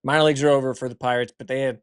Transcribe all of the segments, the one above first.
minor leagues are over for the Pirates, but they had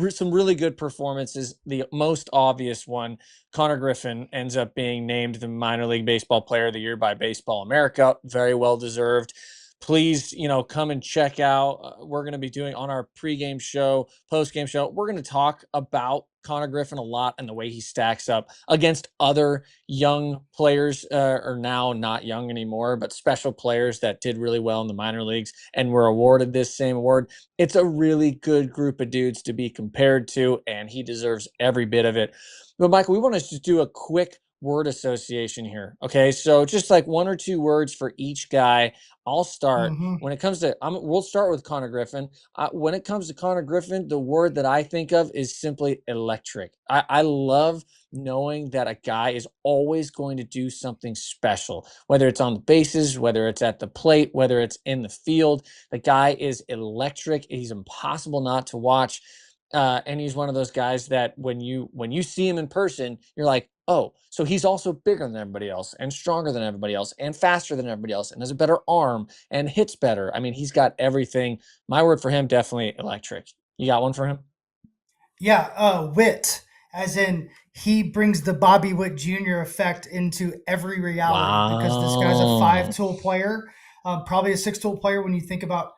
some really good performances. The most obvious one, Konnor Griffin ends up being named the minor league baseball player of the year by Baseball America. Very well deserved. Please, come and check out. We're going to be doing on our pregame show, postgame show. We're going to talk about Konnor Griffin a lot and the way he stacks up against other young players, or now not young anymore, but special players that did really well in the minor leagues and were awarded this same award. It's a really good group of dudes to be compared to, and he deserves every bit of it. But Michael, we want to just do a quick word association here. Okay, so just like one or two words for each guy. I'll start. Mm-hmm. When it comes to, we'll start with Konnor Griffin. When it comes to Konnor Griffin, the word that I think of is simply electric. I love knowing that a guy is always going to do something special, whether it's on the bases, whether it's at the plate, whether it's in the field. The guy is electric. He's impossible not to watch. And he's one of those guys that when you see him in person, you're like, oh, so he's also bigger than everybody else and stronger than everybody else and faster than everybody else and has a better arm and hits better. I mean, he's got everything. My word for him, definitely electric. You got one for him? Yeah, Witt, as in he brings the Bobby Witt Jr. effect into every reality because this guy's a Wow. five-tool player, probably a six-tool player when you think about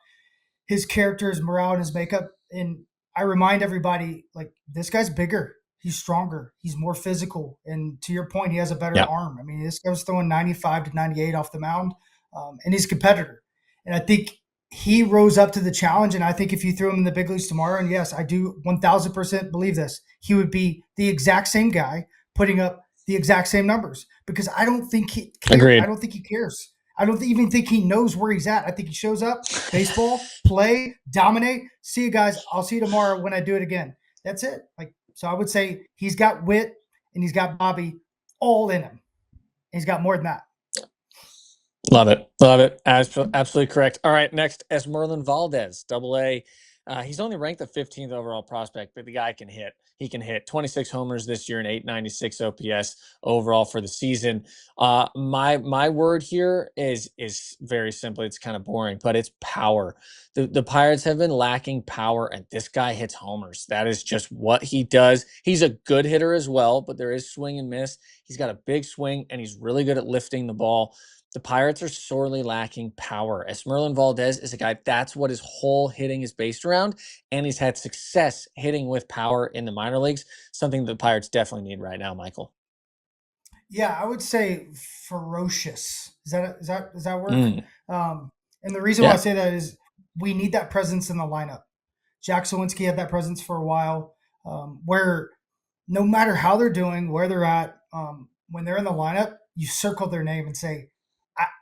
his character, his morale, and his makeup. And I remind everybody, like, this guy's bigger. He's stronger. He's more physical. And to your point, he has a better Yeah. arm. I mean, this guy was throwing 95 to 98 off the mound, and he's a competitor. And I think he rose up to the challenge. And I think if you threw him in the big leagues tomorrow, and yes, I do 1000% believe this, he would be the exact same guy putting up the exact same numbers because I don't think he cares. I Agreed. don't think he cares. I don't even think he knows where he's at. I think he shows up, baseball, play, dominate. See you guys. I'll see you tomorrow when I do it again. That's it. Like, so I would say he's got wit and he's got Bobby all in him. He's got more than that. Love it. Love it. Absolutely correct. All right. Next, Esmerlyn Valdez, double A. He's only ranked the 15th overall prospect, but the guy can hit. He can hit 26 homers this year and 896 OPS overall for the season. My word here is very simple. It's kind of boring, but it's power. The Pirates have been lacking power, and this guy hits homers. That is just what he does. He's a good hitter as well, but there is swing and miss. He's got a big swing, and he's really good at lifting the ball. The Pirates are sorely lacking power. Esmerlyn Valdez is a guy, that's what his whole hitting is based around, and he's had success hitting with power in the minor leagues, something the Pirates definitely need right now, Michael. Yeah, I would say ferocious. Does that work? Mm, And the reason why I yeah, say that is we need that presence in the lineup. Jack Sawinski had that presence for a while, where no matter how they're doing, where they're at, when they're in the lineup, you circle their name and say,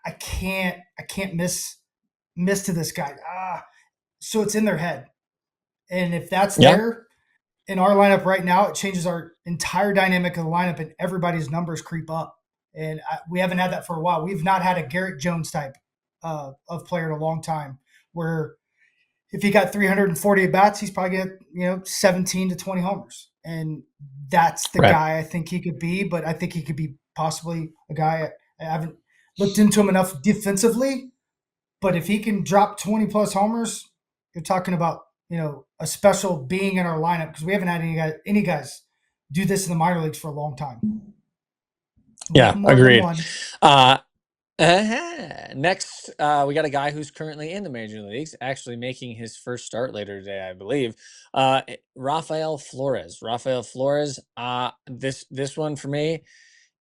I can't miss to this guy. So it's in their head. And if that's yeah, there in our lineup right now, it changes our entire dynamic of the lineup and everybody's numbers creep up. And we haven't had that for a while. We've not had a Garrett Jones type of player in a long time where if he got 340 at bats, he's probably get 17 to 20 homers, and that's the right. guy I think he could be. But I think he could be possibly a guy. I haven't looked into him enough defensively, but if he can drop 20 plus homers, you're talking about a special being in our lineup because we haven't had any guys do this in the minor leagues for a long time. Yeah, More than agreed. one. Uh, Next, we got a guy who's currently in the major leagues, actually making his first start later today, I believe. Rafael Flores. Rafael Flores. This one for me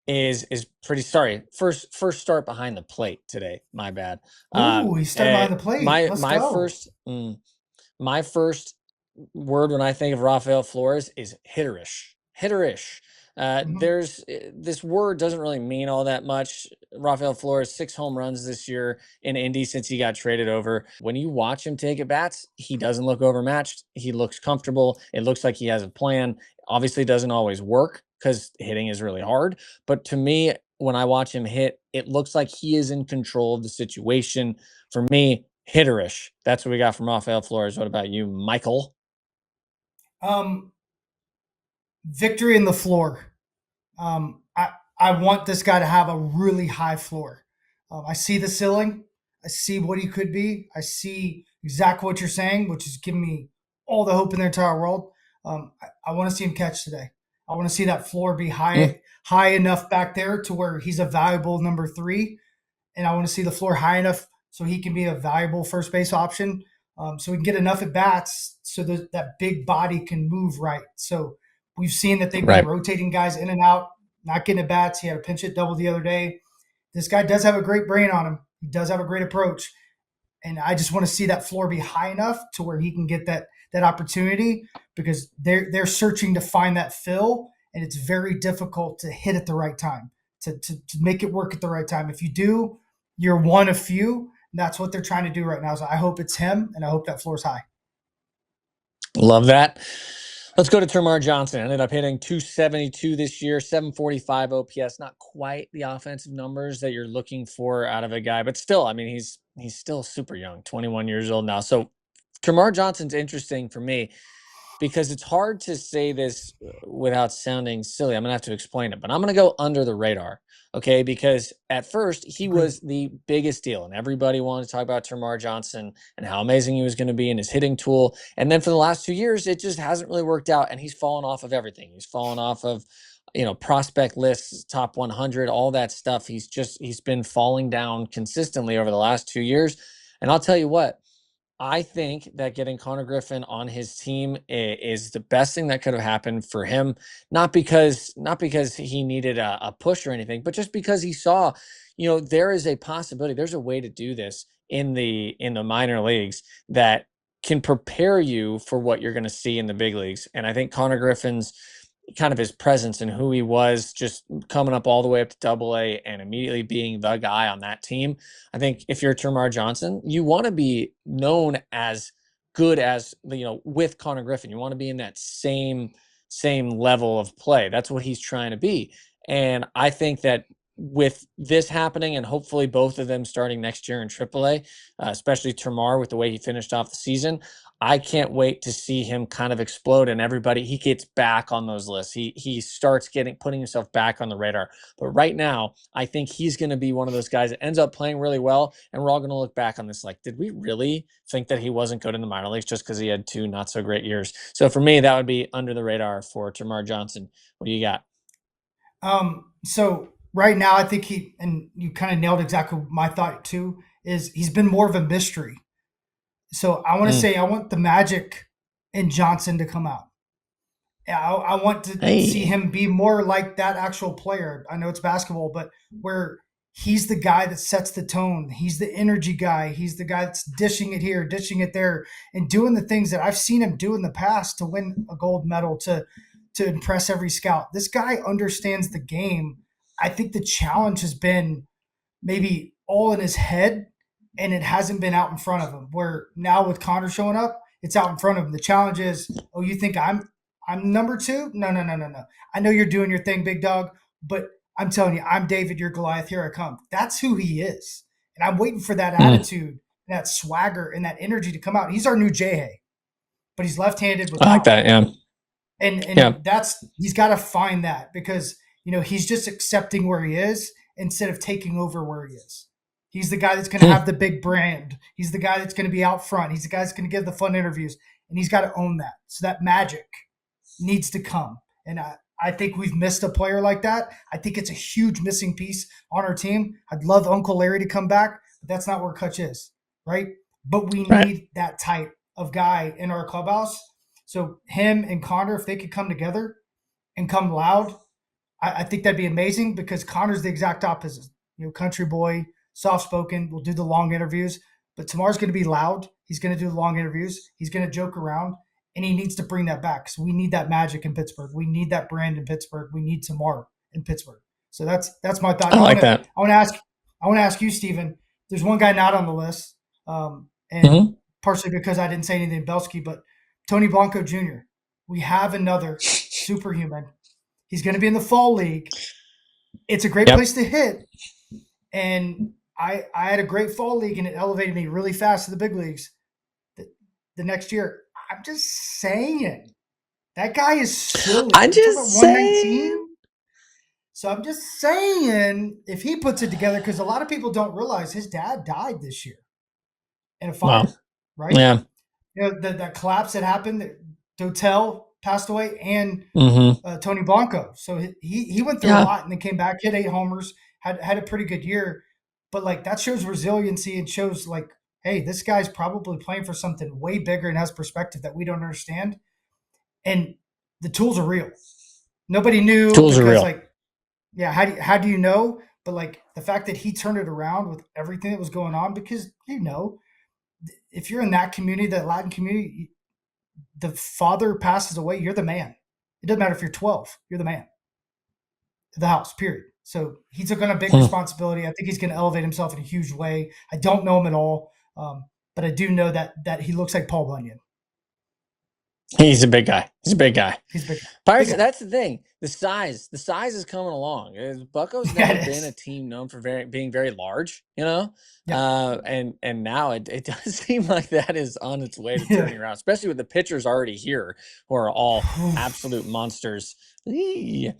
is pretty. Sorry, first start behind the plate today. My bad. Ooh, he's starting behind the plate. My Let's my go. first my first word when I think of Rafael Flores is hitterish. Hitterish. Mhm. There's this word doesn't really mean all that much. Rafael Flores, 6 home runs this year in Indy since he got traded over. When you watch him take at bats, he doesn't look overmatched. He looks comfortable. It looks like he has a plan. Obviously, doesn't always work because hitting is really hard. But to me, when I watch him hit, it looks like he is in control of the situation. For me, hitterish. That's what we got from Rafael Flores. What about you, Michael? Um, Victory in the floor. I want this guy to have a really high floor. I see the ceiling. I see what he could be. I see exactly what you're saying, which is giving me all the hope in the entire world. I want to see him catch today. I want to see that floor be Mm, high enough back there to where he's a valuable number 3, and I want to see the floor high enough so he can be a valuable first base option. So we can get enough at bats so that big body can move right. So we've seen that they've been right. rotating guys in and out, not getting at bats. He had a pinch hit double the other day. This guy does have a great brain on him. He does have a great approach, and I just want to see that floor be high enough to where he can get that opportunity, because they're searching to find that fill, and it's very difficult to hit at the right time, to make it work at the right time. If you do, you're one of few. And that's what they're trying to do right now. So I hope it's him, and I hope that floor's high. Love that. Let's go to Termarr Johnson. Ended up hitting 272 this year, 745 OPS. Not quite the offensive numbers that you're looking for out of a guy, but still, I mean, he's still super young, 21 years old now. So Termarr Johnson's interesting for me because it's hard to say this without sounding silly. I'm going to have to explain it, but I'm going to go under the radar. Okay. Because at first he Agreed. was the biggest deal and everybody wanted to talk about Termarr Johnson and how amazing he was going to be in his hitting tool. And then for the last 2 years, it just hasn't really worked out. And he's fallen off of everything. He's fallen off of, prospect lists, top 100, all that stuff. He's been falling down consistently over the last 2 years. And I'll tell you what, I think that getting Konnor Griffin on his team is the best thing that could have happened for him. Not because he needed a push or anything, but just because he saw, there is a possibility. There's a way to do this in the minor leagues that can prepare you for what you're going to see in the big leagues. And I think Konnor Griffin's kind of his presence and who he was, just coming up all the way up to Double-A and immediately being the guy on that team. I think if you're Termarr Johnson, you want to be known as good as with Konnor Griffin. You want to be in that same level of play. That's what he's trying to be. And I think that with this happening and hopefully both of them starting next year in Triple-A, especially Termarr with the way he finished off the season, I can't wait to see him kind of explode and he gets back on those lists. He starts putting himself back on the radar. But right now, I think he's going to be one of those guys that ends up playing really well. And we're all going to look back on this like, did we really think that he wasn't good in the minor leagues just because he had 2 not so great years? So for me, that would be under the radar for Termarr Johnson. What do you got? So right now, I think and you kind of nailed exactly my thought too, is he's been more of a mystery. So I want to Mm. say I want the magic in Johnson to come out. I want to see Hey. him be more like that actual player. I know it's basketball, but where he's the guy that sets the tone. He's the energy guy. He's the guy that's dishing it here, dishing it there, and doing the things that I've seen him do in the past to win a gold medal, to impress every scout. This guy understands the game. I think the challenge has been maybe all in his head, and it hasn't been out in front of him. Where now with Konnor showing up, it's out in front of him. The challenge is, oh, you think I'm number 2? No, no, no, no, no. I know you're doing your thing, big dog, but I'm telling you, I'm David, you're Goliath. Here I come. That's who he is, and I'm waiting for that Mm. attitude, that swagger, and that energy to come out. He's our new J-Hay, but he's left-handed with I like power. that. Yeah. Yeah. And that's, he's got to find that, because he's just accepting where he is instead of taking over where he is. He's the guy that's going to Hmm. have the big brand. He's the guy that's going to be out front. He's the guy that's going to give the fun interviews, and he's got to own that. So that magic needs to come. And I think we've missed a player like that. I think it's a huge missing piece on our team. I'd love Uncle Larry to come back, but that's not where Kutch is, right? But we Right. need that type of guy in our clubhouse. So him and Konnor, if they could come together and come loud, I think that'd be amazing, because Connor's the exact opposite. Country boy, soft spoken, will do the long interviews. But Tamarr's going to be loud. He's going to do the long interviews. He's going to joke around, and he needs to bring that back. So we need that magic in Pittsburgh. We need that brand in Pittsburgh. We need Termarr in Pittsburgh. So that's my thought. I Now like that. I want to ask you, Stephen. There's one guy not on the list, and Hmm. partially because I didn't say anything Belsky, but Tony Blanco Jr. We have another superhuman. He's going to be in the fall league. It's a great Yep. place to hit, and I had a great fall league, and it elevated me really fast to the big leagues. The next year, I'm just saying that guy is silly. I'm We're talking just about saying. 119. So I'm just saying, if he puts it together, because a lot of people don't realize his dad died this year in a Wow. fire. right? Yeah. That collapse that happened. Dotel passed away, and Mm-hmm. Tony Blanco. So he went through a Yeah. lot and then came back, hit 8 homers, had a pretty good year. But like that shows resiliency and shows like, hey, this guy's probably playing for something way bigger and has perspective that we don't understand. And the tools are real. Nobody knew Tools are because real. like, yeah, how do you know? But like the fact that he turned it around with everything that was going on, because if you're in that community, that Latin community, the father passes away, you're the man. It doesn't matter if you're 12, you're the man of the house, period. So he took on a big Hmm. responsibility. I think he's going to elevate himself in a huge way. I don't know him at all, but I do know that he looks like Paul Bunyan. He's a big guy. He's a big guy. He's a big, big Pirates, guy. that's the thing. The size is coming along. Bucco's Yeah, never it been a is. team known for being very large, Yeah. and now it does seem like that is on its way to Yeah. turning around, especially with the pitchers already here who are all absolute monsters. Eee.